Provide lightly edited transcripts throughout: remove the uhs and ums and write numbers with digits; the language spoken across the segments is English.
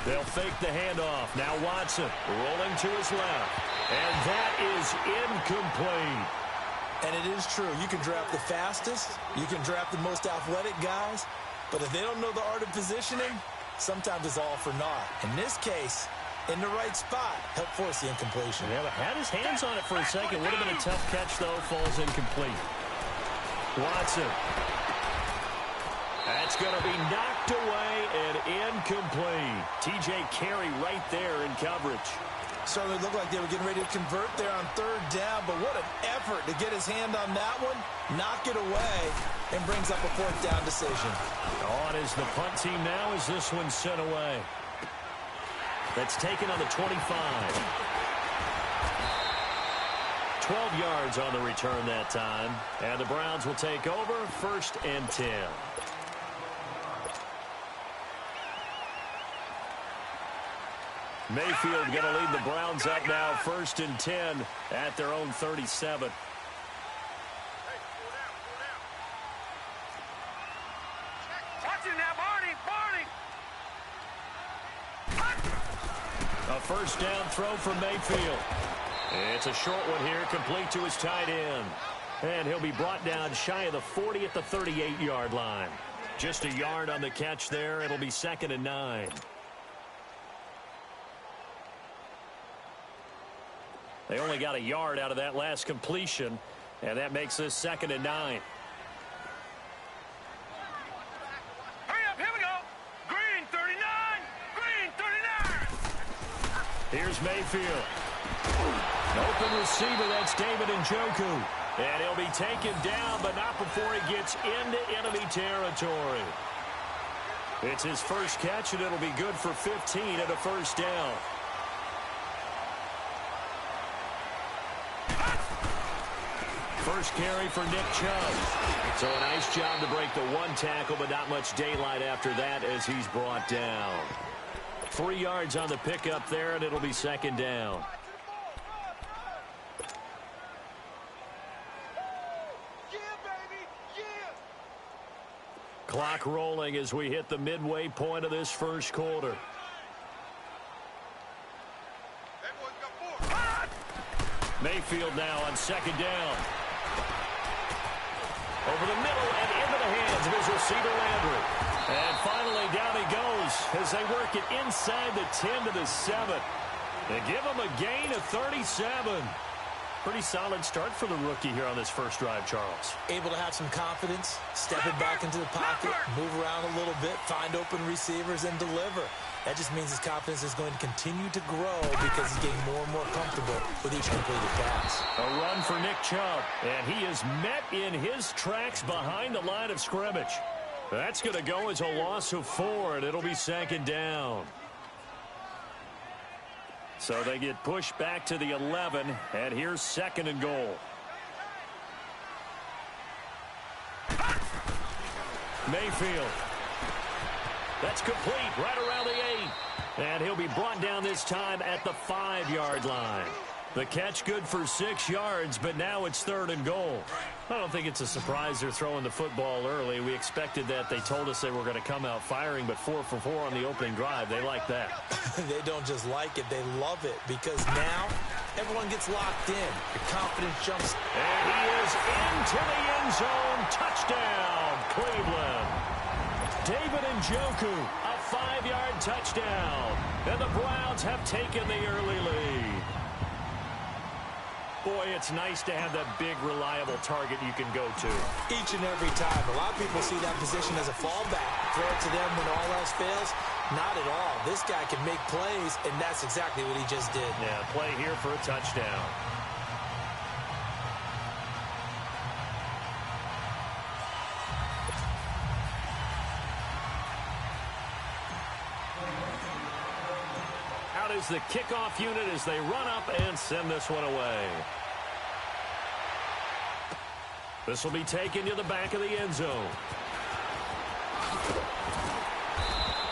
They'll fake the handoff. Now Watson rolling to his left. And that is incomplete. And it is true. You can draft the fastest. You can draft the most athletic guys. But if they don't know the art of positioning, sometimes it's all for naught. In this case, in the right spot, help force the incompletion. Yeah, but had his hands on it for a second. Would have been a tough catch, though. Falls incomplete. Watson. That's going to be knocked away and incomplete. T.J. Carey right there in coverage. Certainly looked like they were getting ready to convert there on third down, but what an effort to get his hand on that one, knock it away, and brings up a fourth down decision. On is the punt team now as this one's sent away. That's taken on the 25. 12 yards on the return that time. And the Browns will take over, 1st and 10. Mayfield going to lead the Browns up now, 1st and 10 at their own 37. A first down throw from Mayfield. It's a short one here, complete to his tight end. And he'll be brought down shy of the 40 at the 38-yard line. Just a yard on the catch there. It'll be 2nd and 9. They only got a yard out of that last completion, and that makes this 2nd and 9. Hurry up, here we go. Green 39, green 39. Here's Mayfield. Open receiver, that's David Njoku. And he'll be taken down, but not before he gets into enemy territory. It's his first catch, and it'll be good for 15 and a first down. First carry for Nick Chubb. So a nice job to break the one tackle, but not much daylight after that as he's brought down. 3 yards on the pickup there, and it'll be 2nd down. Clock rolling as we hit the midway point of this first quarter. Mayfield now on 2nd down. Over the middle and into the hands of his receiver, Landry. And finally, down he goes as they work it inside the 10 to the 7. They give him a gain of 37. Pretty solid start for the rookie here on this first drive, Charles. Able to have some confidence, step it back into the pocket, move around a little bit, find open receivers, and deliver. That just means his confidence is going to continue to grow because he's getting more and more comfortable with each completed pass. A run for Nick Chubb, and he is met in his tracks behind the line of scrimmage. That's going to go as a loss of 4, and it'll be 2nd down. So they get pushed back to the 11, and here's 2nd and goal. Mayfield. That's complete right around the 8. And he'll be brought down this time at the 5-yard line. The catch good for 6 yards, but now it's 3rd and goal. I don't think it's a surprise they're throwing the football early. We expected that. They told us they were going to come out firing, but 4 for 4 on the opening drive. They like that. They don't just like it, they love it, because now everyone gets locked in. The confidence jumps. And he is into the end zone. Touchdown, Cleveland. David Njoku, a 5-yard touchdown. And the Browns have taken the early lead. Boy, it's nice to have that big, reliable target you can go to. Each and every time. A lot of people see that position as a fallback. Throw it to them when all else fails. Not at all. This guy can make plays, and that's exactly what he just did. Yeah, play here for a touchdown. Out is the kickoff unit as they run up and send this one away. This will be taken to the back of the end zone.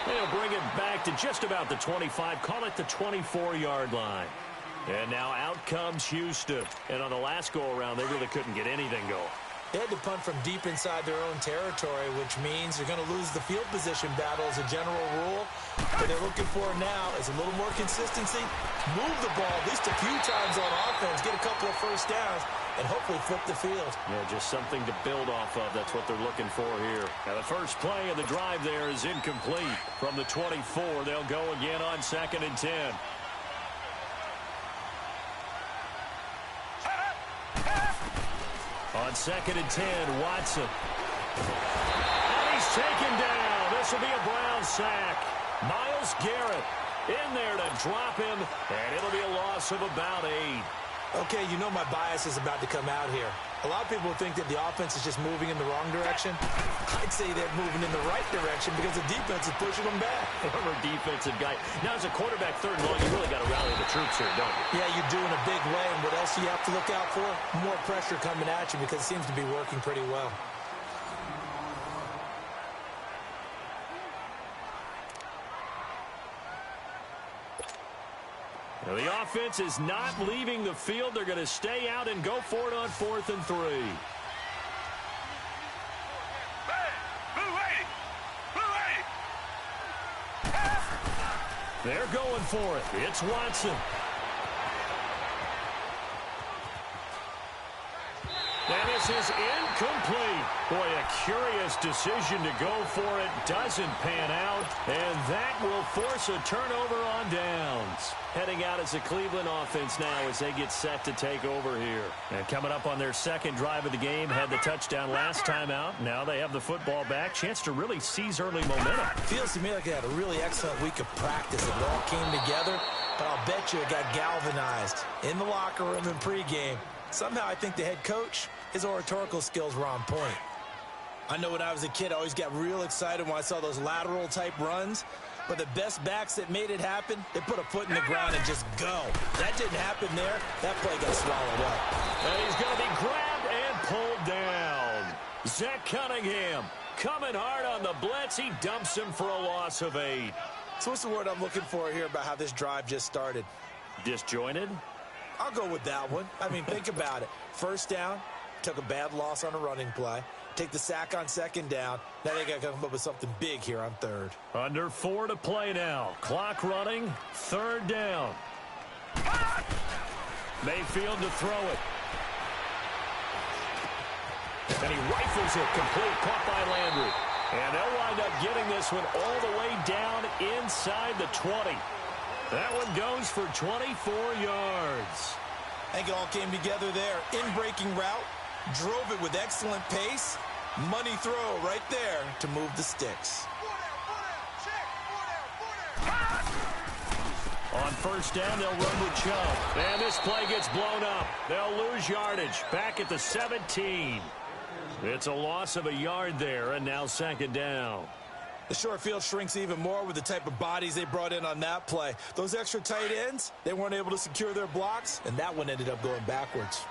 They'll bring it back to just about the 25, call it the 24-yard line. And now out comes Houston. And on the last go-around, they really couldn't get anything going. They had to punt from deep inside their own territory, which means you're going to lose the field position battle as a general rule. What they're looking for now is a little more consistency, move the ball at least a few times on offense, get a couple of first downs, and hopefully flip the field. Yeah, just something to build off of. That's what they're looking for here. Now, the first play of the drive there is incomplete. From the 24, they'll go again on 2nd and 10. On 2nd and 10, Watson. And he's taken down. This will be a Brown sack. Myles Garrett in there to drop him, and it'll be a loss of about 8. Okay, you know my bias is about to come out here. A lot of people think that the offense is just moving in the wrong direction. I'd say they're moving in the right direction because the defense is pushing them back. Former defensive guy. Now, as a quarterback, 3rd and long, you really got to rally the troops here, don't you? Yeah, you're doing a big way, and what else do you have to look out for? More pressure coming at you because it seems to be working pretty well. Now, the offense is not leaving the field. They're going to stay out and go for it on 4th and 3. They're going for it. It's Watson. And this is incomplete. Boy, a curious decision to go for it. Doesn't pan out. And that will force a turnover on downs. Heading out as a Cleveland offense now as they get set to take over here. And coming up on their 2nd drive of the game, had the touchdown last time out. Now they have the football back. Chance to really seize early momentum. Feels to me like they had a really excellent week of practice. It all came together, but I'll bet you it got galvanized in the locker room in pregame. Somehow I think the head coach, his oratorical skills were on point. I know when I was a kid, I always got real excited when I saw those lateral type runs. But the best backs that made it happen, they put a foot in the ground and just go. That didn't happen there. That play got swallowed up. And he's going to be grabbed and pulled down. Zach Cunningham coming hard on the blitz. He dumps him for a loss of 8. So what's the word I'm looking for here about how this drive just started? Disjointed? I'll go with that one. I mean, think about it. First down, took a bad loss on a running play. Take the sack on 2nd down. Now they got to come up with something big here on 3rd. Under 4 to play now. Clock running. 3rd down. Mayfield to throw it. And he rifles it complete. Caught by Landry. And they'll wind up getting this one all the way down inside the 20. That one goes for 24 yards. I think it all came together there. In-breaking route. Drove it with excellent pace. Money throw right there to move the sticks. On 1st down, they'll run with Chubb. And this play gets blown up. They'll lose yardage. Back at the 17. It's a loss of a yard there, and now 2nd down. The short field shrinks even more with the type of bodies they brought in on that play. Those extra tight ends, they weren't able to secure their blocks, and that one ended up going backwards.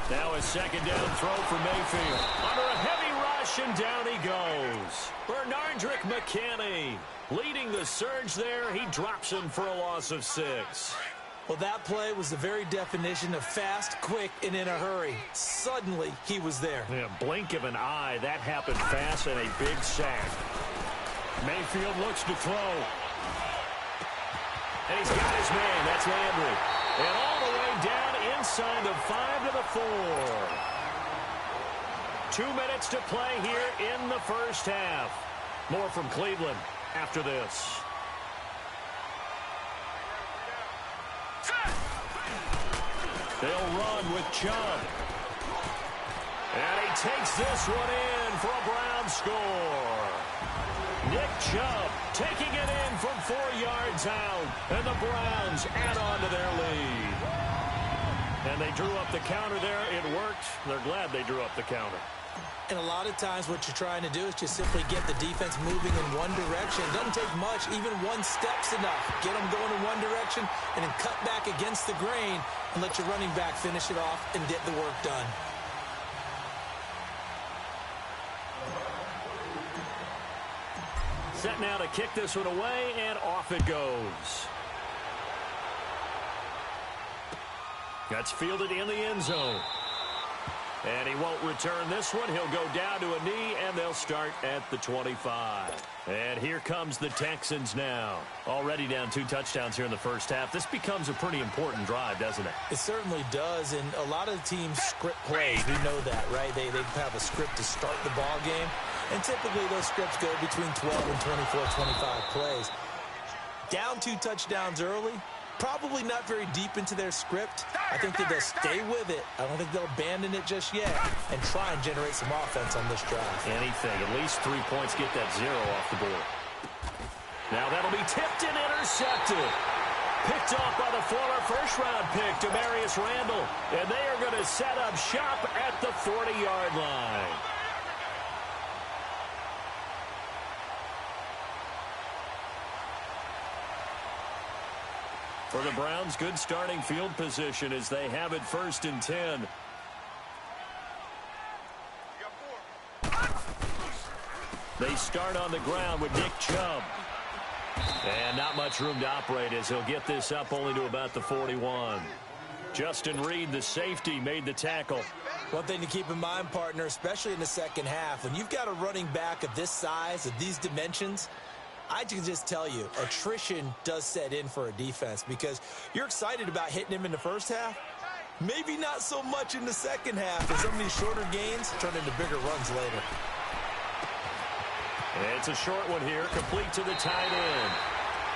Now a 2nd down throw for Mayfield. Under a heavy rush, and down he goes. Bernardrick McKinney leading the surge there. He drops him for a loss of 6. Well, that play was the very definition of fast, quick, and in a hurry. Suddenly, he was there. Yeah, blink of an eye. That happened fast, and a big sack. Mayfield looks to throw. And he's got his man. That's Landry. And all the way down inside the 5 to the 4. 2 minutes to play here in the first half. More from Cleveland after this. They'll run with Chubb. And he takes this one in for a Brown score. Nick Chubb taking it in from 4 yards out. And the Browns add on to their lead. And they drew up the counter there. It worked. They're glad they drew up the counter. And a lot of times what you're trying to do is just simply get the defense moving in one direction. It doesn't take much. Even one step's enough. Get them going in one direction and then cut back against the grain and let your running back finish it off and get the work done. Set now to kick this one away, and off it goes. That's fielded in the end zone. And he won't return this one. He'll go down to a knee, and they'll start at the 25. And here comes the Texans now. Already down 2 touchdowns here in the first half. This becomes a pretty important drive, doesn't it? It certainly does, and a lot of the teams script plays. We know that, right? They have a script to start the ball game, and typically those scripts go between 12 and 24, 25 plays. Down 2 touchdowns early, probably not very deep into their script. I think that they'll stay with it. I don't think they'll abandon it just yet and try and generate some offense on this drive. Anything. At least 3 points, get that 0 off the board. Now that'll be tipped and intercepted. Picked off by the former first-round pick, Demarius Randall. And they are going to set up shop at the 40-yard line. For the Browns, good starting field position as they have it 1st and 10. They start on the ground with Nick Chubb. And not much room to operate as he'll get this up only to about the 41. Justin Reed, the safety, made the tackle. One thing to keep in mind, partner, especially in the second half, when you've got a running back of this size, of these dimensions, I can just tell you, attrition does set in for a defense because you're excited about hitting him in the first half. Maybe not so much in the second half as some of these shorter gains turn into bigger runs later. And it's a short one here, complete to the tight end.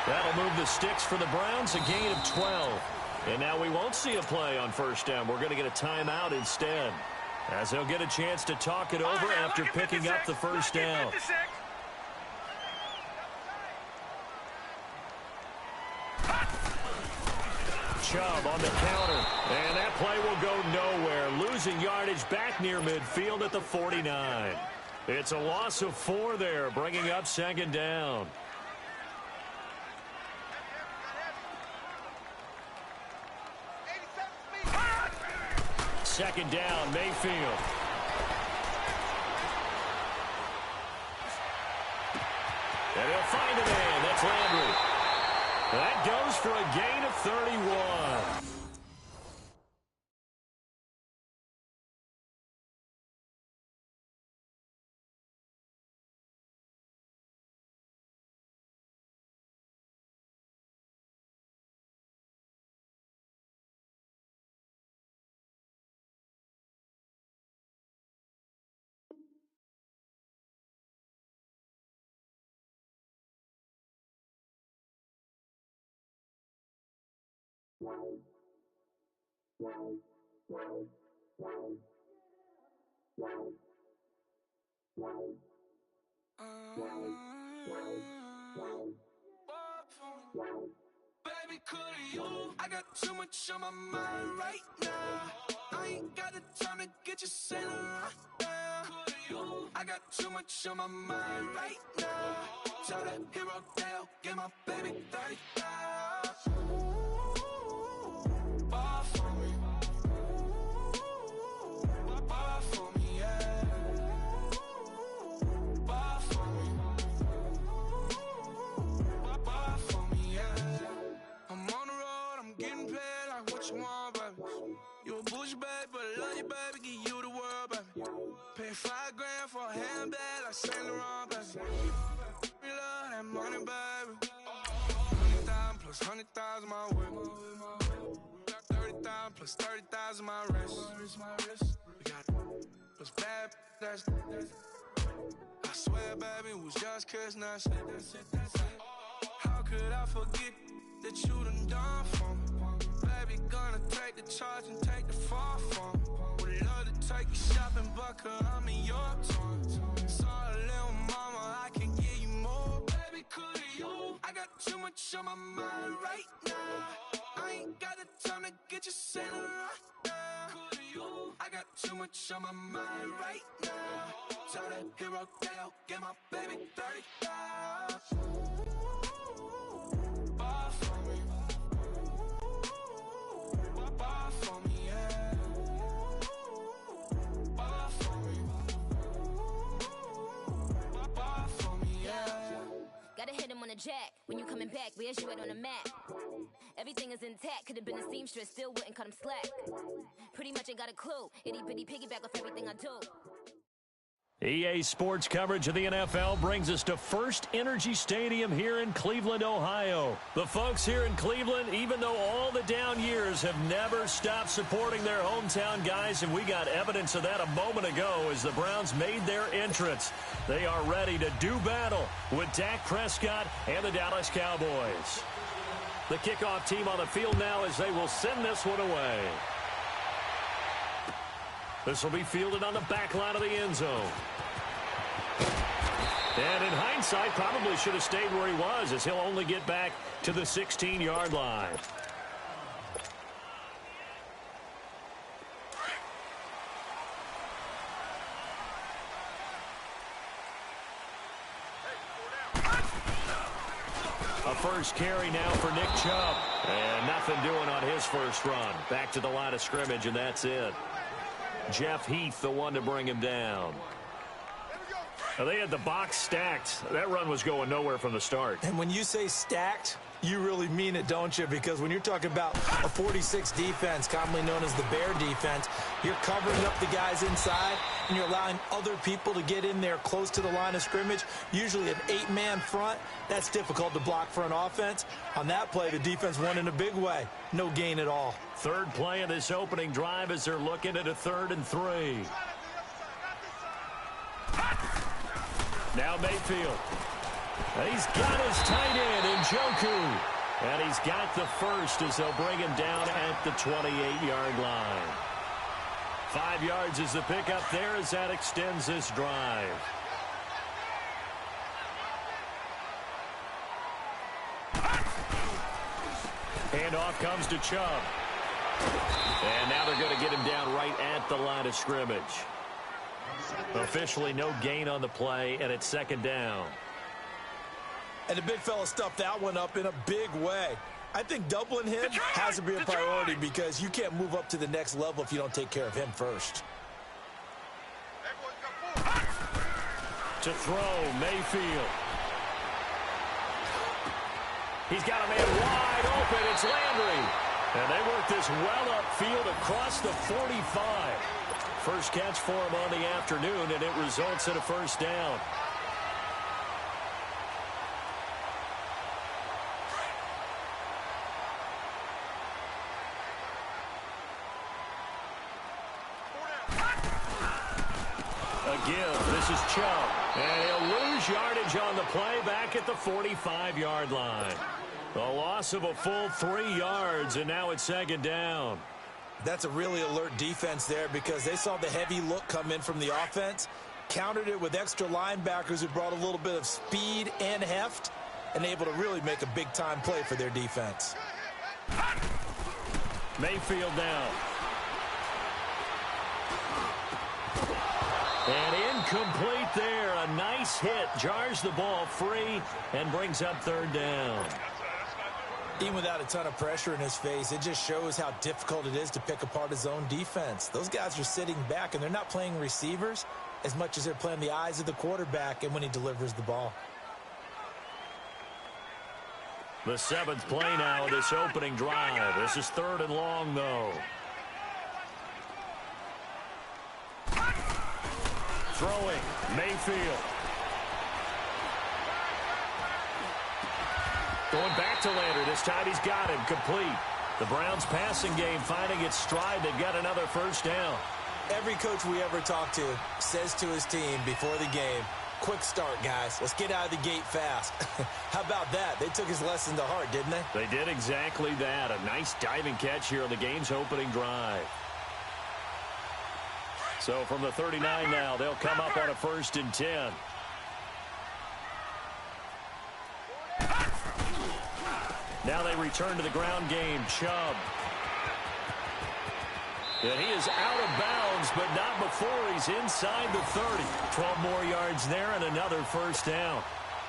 That'll move the sticks for the Browns, a gain of 12. And now we won't see a play on 1st down. We're going to get a timeout instead, as they'll get a chance to talk it over after picking up the 1st down. Chubb on the counter, and that play will go nowhere. Losing yardage back near midfield at the 49. It's a loss of 4 there, bringing up 2nd down. Second down, Mayfield. And he'll find a man. That's Landry. That goes for a gain of 31. Baby, could you? I got too much on my mind right now. I ain't got the time to get you sailing around. Could you? I got too much on my mind right now. Tell that hero Dale, get my baby 30,000. Ball for me. Ball for me, yeah. Ball for me. Ball for me, yeah. I'm on the road, I'm getting paid like what you want, baby. You a bougie, baby, but I love you, baby. Give you the world, baby. Pay $5 grand for a handbag like Saint Laurent, baby. We love that money, baby. 100,000 plus 100,000 my way. Got 30,000 plus 30,000 my wrist. We got plus bad, that's I swear, baby, it was just kiss, that's it. How could I forget that you done for me? Baby, gonna take the charge and take the fall from me. Would love to take you shopping, but I'm in your town. Sorry, little mama, I can give you more. Baby, could you? I got too much on my mind right now. I ain't got the time to get you sailing right now. Could you? I got too much on my mind right now. Tell that hero Dale, get my baby 30,000. Ball for me. Ball for me, yeah. Ball for me. Ball for me, yeah. Gotta hit him on the jack. When you coming back, where's you at on the map? Everything is in intact. Could have been a seamstress, still wouldn't cut him slack. Pretty much ain't got a clue. Itty bitty piggyback off everything I do. EA Sports coverage of the NFL brings us to First Energy Stadium here in Cleveland, Ohio. The folks here in Cleveland, even though all the down years, have never stopped supporting their hometown guys, and we got evidence of that a moment ago as the Browns made their entrance. They are ready to do battle with Dak Prescott and the Dallas Cowboys. The kickoff team on the field now as they will send this one away. This will be fielded on the back line of the end zone. And in hindsight, probably should have stayed where he was, as he'll only get back to the 16-yard line. A first carry now for Nick Chubb. And nothing doing on his first run. Back to the line of scrimmage, and that's it. Jeff Heath, the one to bring him down. Now, they had the box stacked. That run was going nowhere from the start. And when you say stacked, you really mean it, don't you? Because when you're talking about a 46 defense, commonly known as the Bear defense, you're covering up the guys inside, and you're allowing other people to get in there close to the line of scrimmage, usually an 8-man front. That's difficult to block for an offense. On that play, the defense won in a big way. No gain at all. Third play of this opening drive as they're looking at a 3rd and 3. Now Mayfield. And he's got his tight end, Njoku. And he's got the first as they'll bring him down at the 28-yard line. 5 yards is the pickup there as that extends this drive. Handoff comes to Chubb. And now they're going to get him down right at the line of scrimmage. Officially no gain on the play, and it's 2nd down. And the big fella stuffed that one up in a big way. I think doubling him has to be a priority because you can't move up to the next level if you don't take care of him first. To throw, Mayfield. He's got a man wide open. It's Landry. And they work this well upfield across the 45. First catch for him on the afternoon, and it results in a first down. A give. This is Chubb. And he'll lose yardage on the play back at the 45-yard line. A loss of a full 3 yards, and now it's 2nd down. That's a really alert defense there because they saw the heavy look come in from the offense, countered it with extra linebackers who brought a little bit of speed and heft, and able to really make a big-time play for their defense. Mayfield now. And incomplete there. A nice hit. Jars the ball free and brings up 3rd down. Even without a ton of pressure in his face, it just shows how difficult it is to pick apart his own defense. Those guys are sitting back, and they're not playing receivers as much as they're playing the eyes of the quarterback and when he delivers the ball. The 7th play now of this opening drive. This is 3rd and long, though. Throwing, Mayfield. Going back to Landry. This time he's got him complete. The Browns passing game finding its stride. They've got another first down. Every coach we ever talk to says to his team before the game, quick start, guys. Let's get out of the gate fast. How about that? They took his lesson to heart, didn't they? They did exactly that. A nice diving catch here on the game's opening drive. So from the 39 now, they'll come up on a 1st and 10. Now they return to the ground game. Chubb. And he is out of bounds, but not before he's inside the 30. 12 more yards there and another first down.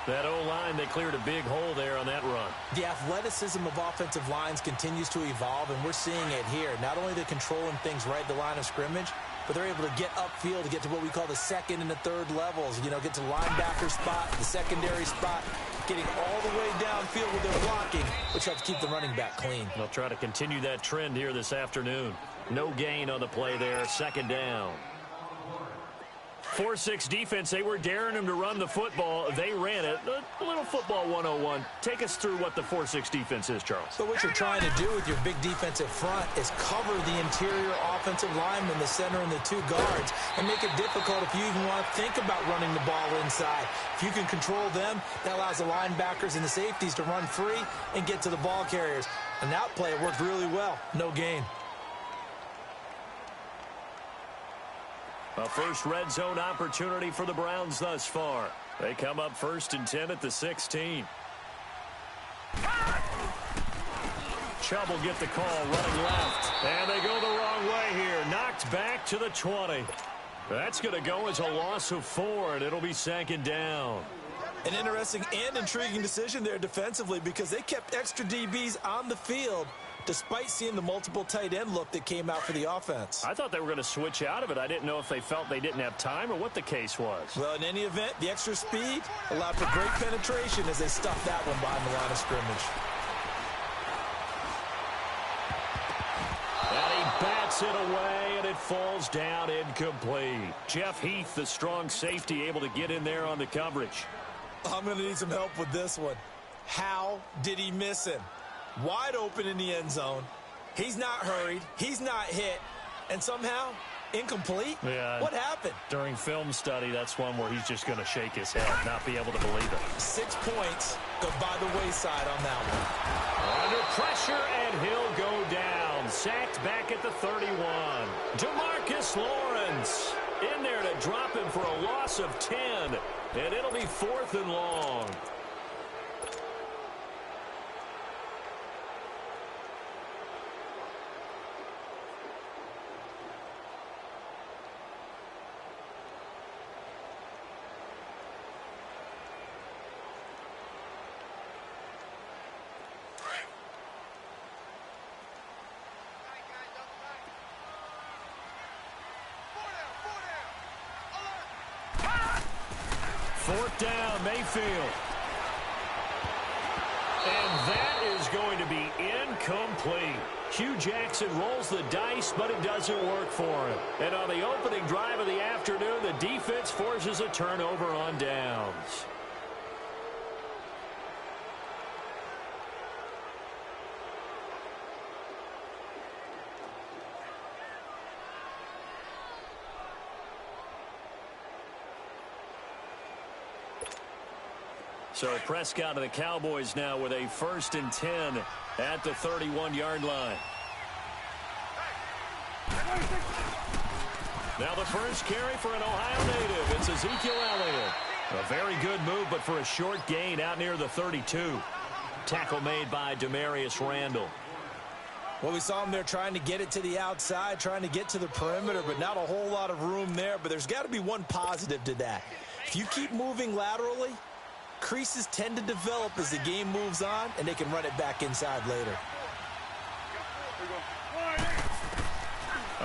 That O-line, they cleared a big hole there on that run. The athleticism of offensive lines continues to evolve, and we're seeing it here. Not only are they controlling things right at the line of scrimmage, but they're able to get upfield to get to what we call the 2nd and the 3rd levels. You know, get to the linebacker spot, the secondary spot. getting all the way downfield with their blocking, which helps keep the running back clean. They'll try to continue that trend here this afternoon. No gain on the play there, second down. 4-6 defense, they were daring them to run the football. They ran it. A little football 101. Take us through what the 4-6 defense is, Charles. So what you're trying to do with your big defensive front is cover the interior offensive lineman, the center, and the two guards, and make it difficult if you even want to think about running the ball inside. If you can control them, that allows the linebackers and the safeties to run free and get to the ball carriers. And that play worked really well. No gain. A first red zone opportunity for the Browns thus far. They come up 1st and 10 at the 16. Chubb will get the call running left. And they go the wrong way here. Knocked back to the 20. That's going to go as a loss of 4, and it'll be second down. An interesting and intriguing decision there defensively because they kept extra DBs on the field despite seeing the multiple tight end look that came out for the offense. I thought they were going to switch out of it. I didn't know if they felt they didn't have time or what the case was. Well, in any event, the extra speed allowed for great penetration as they stuffed that one behind the line of scrimmage. And he bats it away, and it falls down incomplete. Jeff Heath, the strong safety, able to get in there on the coverage. I'm going to need some help with this one. How did he miss him? Wide open in the end zone. He's not hurried. He's not hit. And somehow, incomplete? Yeah. What happened? During film study, that's one where he's just going to shake his head, not be able to believe it. 6 points go by the wayside on that one. Under pressure, and he'll go down. Sacked back at the 31. DeMarcus Lawrence in there to drop him for a loss of 10. And it'll be 4th and long. Fourth down, Mayfield. And that is going to be incomplete. Hugh Jackson rolls the dice, but it doesn't work for him. And on the opening drive of the afternoon, the defense forces a turnover on downs. So Prescott and the Cowboys now with a 1st and 10 at the 31-yard line. Now the first carry for an Ohio native. It's Ezekiel Elliott. A very good move, but for a short gain out near the 32. Tackle made by Demarius Randall. Well, we saw him there trying to get it to the outside, trying to get to the perimeter, but not a whole lot of room there. But there's got to be one positive to that. If you keep moving laterally, creases tend to develop as the game moves on, and they can run it back inside later.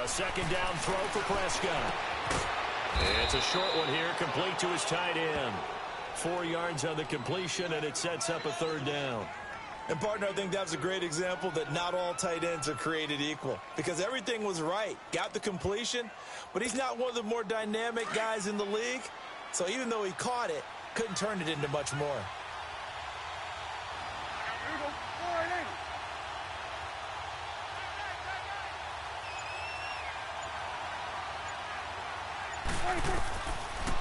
A second down throw for Prescott. It's a short one here, complete to his tight end. 4 yards on the completion, and it sets up a 3rd down. And, partner, I think that's a great example that not all tight ends are created equal because everything was right. Got the completion, but he's not one of the more dynamic guys in the league. So even though he caught it, couldn't turn it into much more.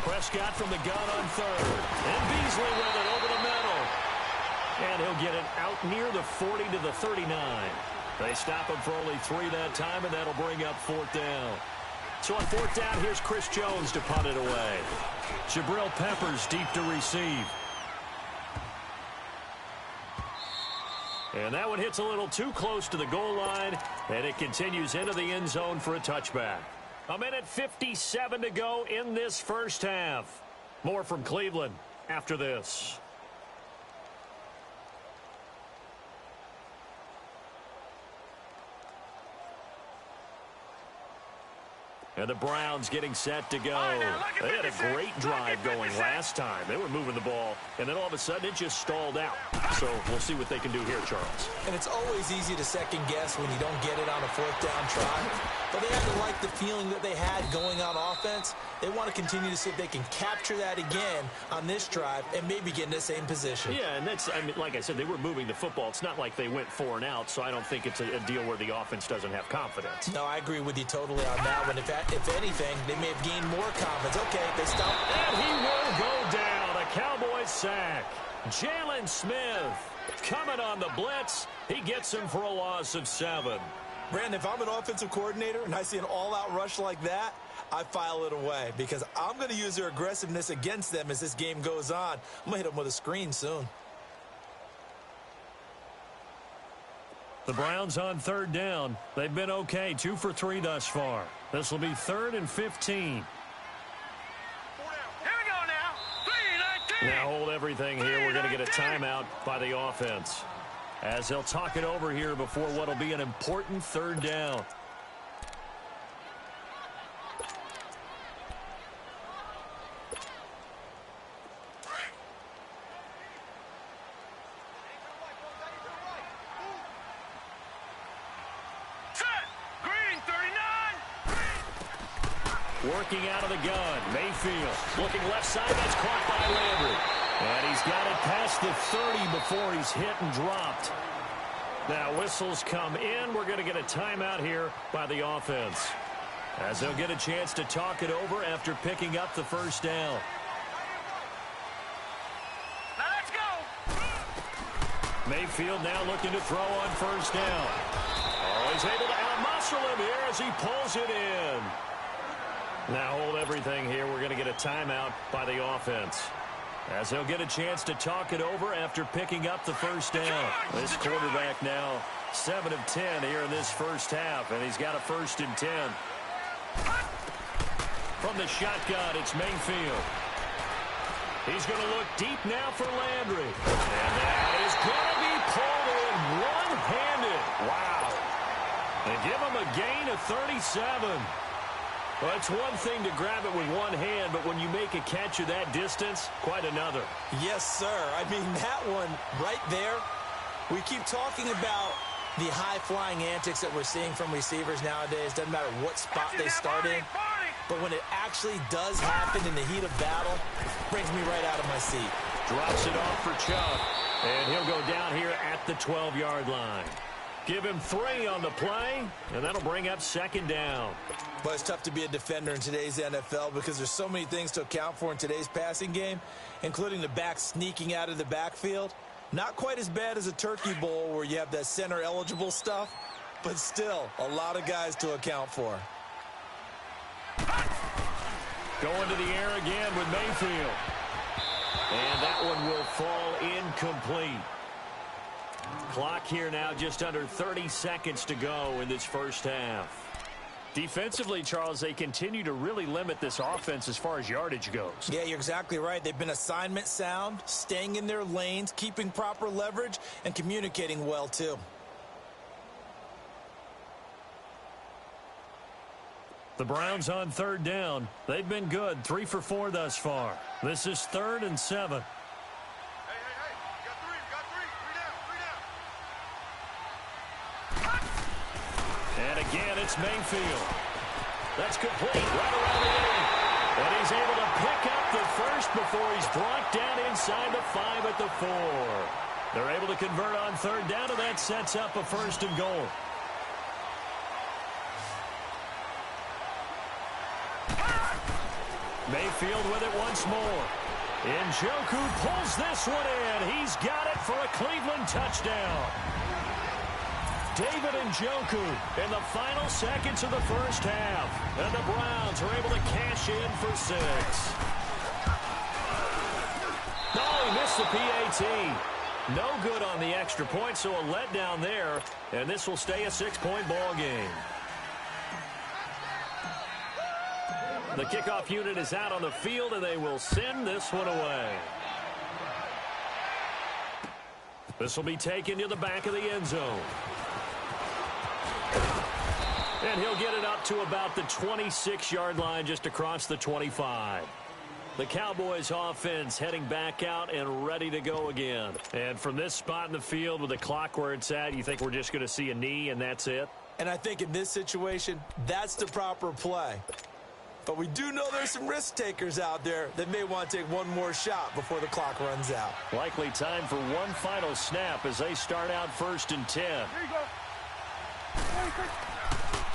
Prescott from the gun on 3rd. And Beasley with it over the middle. And he'll get it out near the 40 to the 39. They stop him for only 3 that time, and that'll bring up 4th down. So on 4th down, here's Chris Jones to punt it away. Jabril Peppers deep to receive. And that one hits a little too close to the goal line, and it continues into the end zone for a touchback. 1:57 to go in this first half. More from Cleveland after this. And the Browns getting set to go. They had a great drive going last time. They were moving the ball, and then all of a sudden it just stalled out. So we'll see what they can do here, Charles. And it's always easy to second guess when you don't get it on a fourth down try. But they had to like the feeling that they had going on offense. They want to continue to see if they can capture that again on this drive and maybe get in the same position. Yeah, and that's, I mean, like I said, they were moving the football. It's not like they went 4 and out, so I don't think it's a deal where the offense doesn't have confidence. No, I agree with you totally on that one. If anything, they may have gained more confidence. Okay, they stop. And he will go down. A Cowboys sack. Jalen Smith coming on the blitz. He gets him for a loss of 7. Brandon, if I'm an offensive coordinator and I see an all-out rush like that, I file it away because I'm going to use their aggressiveness against them as this game goes on. I'm going to hit them with a screen soon. The Browns on 3rd down. They've been okay, 2 for 3 thus far. This will be 3rd and 15. Here we go now. 3-19. Now hold everything here. We're going to get a timeout by the offense, as they'll talk it over here before what will be an important 3rd down. Working out of the gun, Mayfield looking left side. That's caught by Landry. And he's got it past the 30 before he's hit and dropped. Now whistles come in. We're going to get a timeout here by the offense, as they'll get a chance to talk it over after picking up the 1st down. Now let's go. Mayfield now looking to throw on 1st down. Oh, he's able to out-muscle him here as he pulls it in. Now hold everything here. We're going to get a timeout by the offense, as they'll get a chance to talk it over after picking up the 1st down. This quarterback now 7 of 10 here in this 1st half, and he's got a 1st and 10. From the shotgun, it's Mayfield. He's going to look deep now for Landry. And that is going to be pulled in one-handed. Wow. They give him a gain of 37. Well, it's one thing to grab it with one hand, but when you make a catch of that distance, quite another. Yes, sir. I mean, that one right there, we keep talking about the high-flying antics that we're seeing from receivers nowadays. Doesn't matter what spot they start in. But when it actually does happen in the heat of battle, it brings me right out of my seat. Drops it off for Chubb, and he'll go down here at the 12-yard line. Give him 3 on the play, and that'll bring up 2nd down. But it's tough to be a defender in today's NFL because there's so many things to account for in today's passing game, including the back sneaking out of the backfield. Not quite as bad as a turkey bowl where you have that center-eligible stuff, but still a lot of guys to account for. Going to the air again with Mayfield. And that one will fall incomplete. Clock here now, just under 30 seconds to go in this 1st half. Defensively, Charles, they continue to really limit this offense as far as yardage goes. Yeah, you're exactly right. They've been assignment sound, staying in their lanes, keeping proper leverage, and communicating well, too. The Browns on 3rd down. They've been good, 3 for 4 thus far. This is 3rd and 7. Again, it's Mayfield. That's complete right around the 8. And he's able to pick up the 1st before he's brought down inside the 5 at the 4. They're able to convert on 3rd down, and that sets up a 1st and goal. Mayfield with it once more. Njoku pulls this one in. He's got it for a Cleveland touchdown. David Njoku in the final seconds of the 1st half. And the Browns are able to cash in for 6. No, he missed the PAT. No good on the extra point, so a letdown there. And this will stay a 6-point ball game. The kickoff unit is out on the field, and they will send this one away. This will be taken to the back of the end zone. And he'll get it up to about the 26-yard line, just across the 25. The Cowboys offense heading back out and ready to go again. And from this spot in the field with the clock where it's at, you think we're just going to see a knee and that's it? And I think in this situation, that's the proper play. But we do know there's some risk takers out there that may want to take one more shot before the clock runs out. Likely time for one final snap as they start out 1st and 10. Here you go.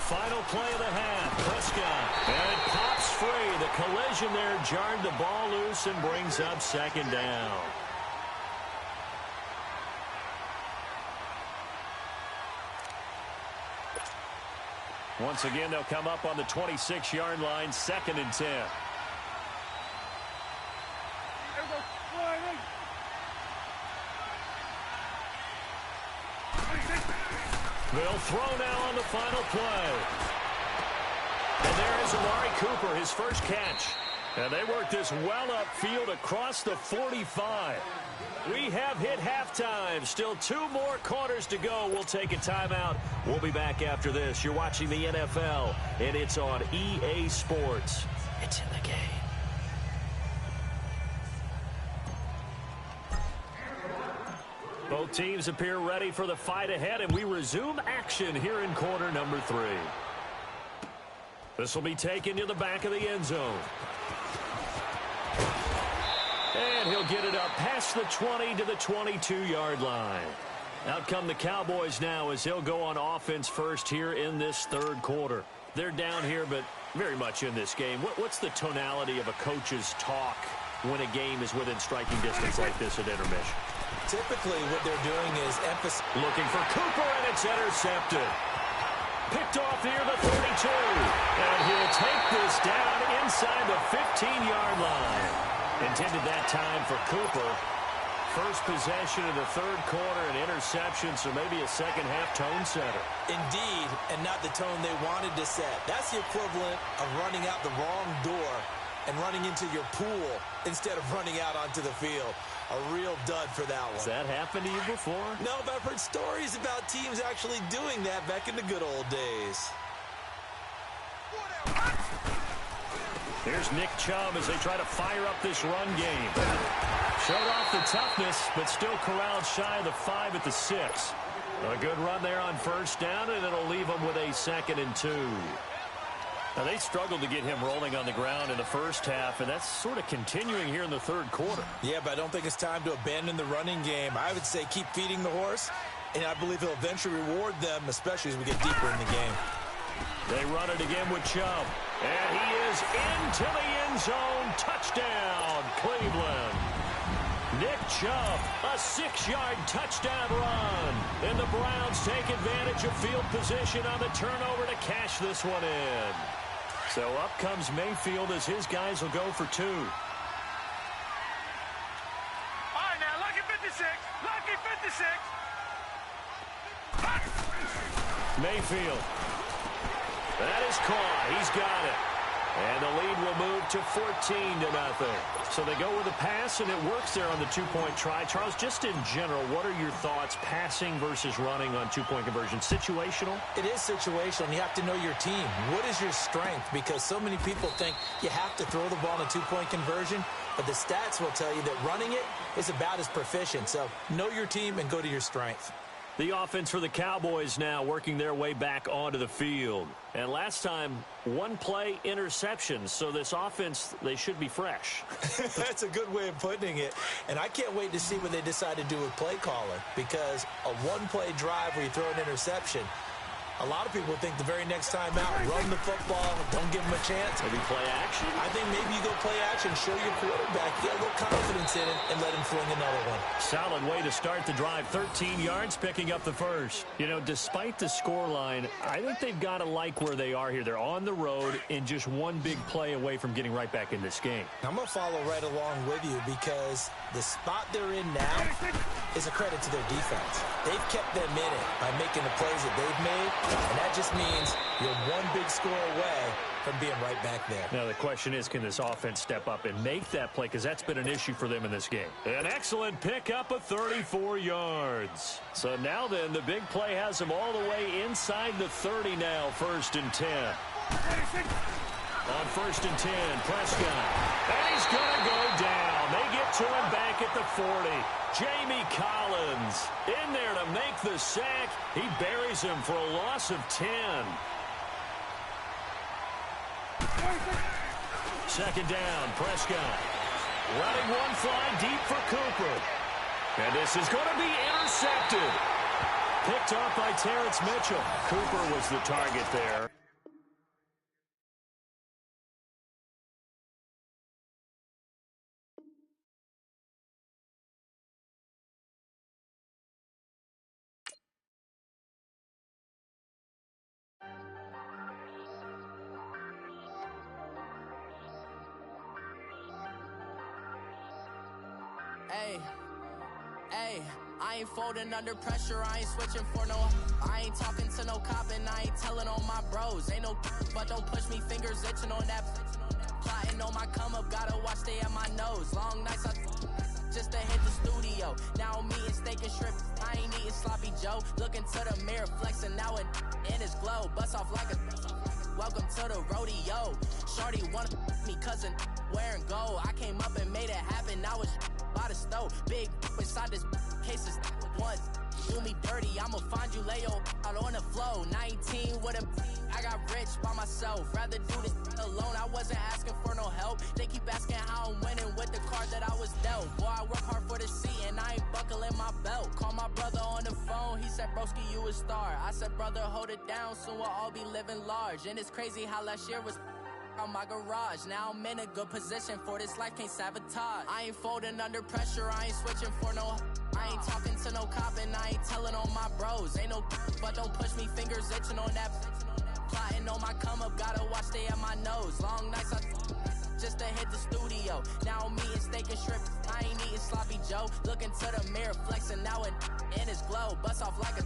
Final play of the half. Prescott. And it pops free. The collision there jarred the ball loose and brings up 2nd down. Once again, they'll come up on the 26-yard line, 2nd and 10. They'll throw now on the final play. And there is Amari Cooper, his first catch. And they work this well upfield across the 45. We have hit halftime. Still 2 more quarters to go. We'll take a timeout. We'll be back after this. You're watching the NFL, and it's on EA Sports. It's in the game. Both teams appear ready for the fight ahead, and we resume action here in quarter number 3. This will be taken to the back of the end zone. And he'll get it up past the 20 to the 22-yard line. Out come the Cowboys now as he'll go on offense first here in this 3rd quarter. They're down here, but very much in this game. What's the tonality of a coach's talk when a game is within striking distance like this at intermission? Typically, what they're doing is emphasis. Looking for Cooper, and it's intercepted. Picked off near the 32. And he'll take this down inside the 15-yard line. Intended that time for Cooper. First possession of the 3rd quarter, an interception, so maybe a second-half tone setter. Indeed, and not the tone they wanted to set. That's the equivalent of running out the wrong door and running into your pool instead of running out onto the field. A real dud for that one. Has that happened to you before? No, but I've heard stories about teams actually doing that back in the good old days. Here's Nick Chubb as they try to fire up this run game. Showed off the toughness, but still corralled shy of the 5 at the 6. A good run there on 1st down, and it'll leave them with a 2nd and 2. Now, they struggled to get him rolling on the ground in the first half, and that's sort of continuing here in the 3rd quarter. Yeah, but I don't think it's time to abandon the running game. I would say keep feeding the horse, and I believe he'll eventually reward them, especially as we get deeper in the game. They run it again with Chubb. And he is into the end zone. Touchdown, Cleveland. Nick Chubb, a 6-yard touchdown run. And the Browns take advantage of field position on the turnover to cash this one in. So up comes Mayfield as his guys will go for 2. All right, now, lucky 56. Lucky 56. Mayfield. That is caught. He's got it. And the lead will move to 14-0. So they go with a pass, and it works there on the 2-point try. Charles, just in general, what are your thoughts passing versus running on 2-point conversion? Situational? It is situational, and you have to know your team. What is your strength? Because so many people think you have to throw the ball in a 2-point conversion, but the stats will tell you that running it is about as proficient. So know your team and go to your strength. The offense for the Cowboys now working their way back onto the field. And last time, 1 play interception. So this offense, they should be fresh. That's a good way of putting it. And I can't wait to see what they decide to do with play calling. Because a 1-play drive where you throw an interception, a lot of people think the very next time out, run the football, don't give them a chance. Maybe play action? I think maybe you go play action, show your quarterback, get a little confidence in it, and let him fling another one. Solid way to start the drive. 13 yards, picking up the first. You know, despite the scoreline, I think they've got to like where they are here. They're on the road and just 1 big play away from getting right back in this game. I'm going to follow right along with you because the spot they're in now, is a credit to their defense. They've kept them in it by making the plays that they've made, and that just means you're one big score away from being right back there. Now the question is, can this offense step up and make that play, because that's been an issue for them in this game. An excellent pickup of 34 yards. So now then, the big play has them all the way inside the 30 now, 1st and 10. On 1st and 10, Prescott. And he's going to go down. They get to him back at the 40. Jamie Collins in there to make the sack. He buries him for a loss of 10. 2nd down, Prescott. Running one fly deep for Cooper. And this is going to be intercepted. Picked off by Terrence Mitchell. Cooper was the target there. Hey, I ain't folding under pressure, I ain't switching for no. I ain't talking to no cop and I ain't telling on my bros. Ain't no but don't push me, fingers itching on that. Plotting on my come up, gotta watch stay at my nose. Long nights just to hit the studio. Now I'm eating steak and shrimp, I ain't eating sloppy Joe. Looking to the mirror, flexing now and in his glow. Bust off like a welcome to the rodeo. Shorty wanna me cousin wearing gold. I came up and made it happen, now it's by the stove. Big inside this case is once. Do me dirty, I'ma find you, lay your out on the floor. 19 with a I got rich by myself. Rather do this alone, I wasn't asking for no help. They keep asking how I'm winning with the card that I was dealt. Boy, I work hard for the seat and I ain't buckling my belt. Call my brother on the phone, he said, broski, you a star. I said, brother, hold it down, soon we'll all be living large. And it's crazy how last year was on my garage. Now I'm in a good position for this life, can't sabotage. I ain't folding under pressure, I ain't switching for no. I ain't talking to no cop and I ain't telling on my bros. Ain't no but don't push me, fingers itching on that. Plotting on my come up, gotta watch stay at my nose. Long nights just to hit the studio. Now I'm eating steak and shrimp, I ain't eating sloppy Joe. Looking to the mirror, flexing now and in his glow. Bust off like a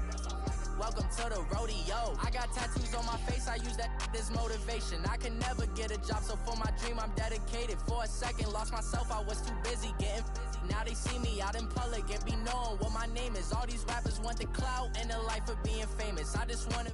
welcome to the rodeo. I got tattoos on my face, I use that as motivation. I can never get a job, so for my dream I'm dedicated. For a second, lost myself, I was too busy getting busy. Now they see me out in public and be knowing what my name is. All these rappers want the clout and the life of being famous. I just wanna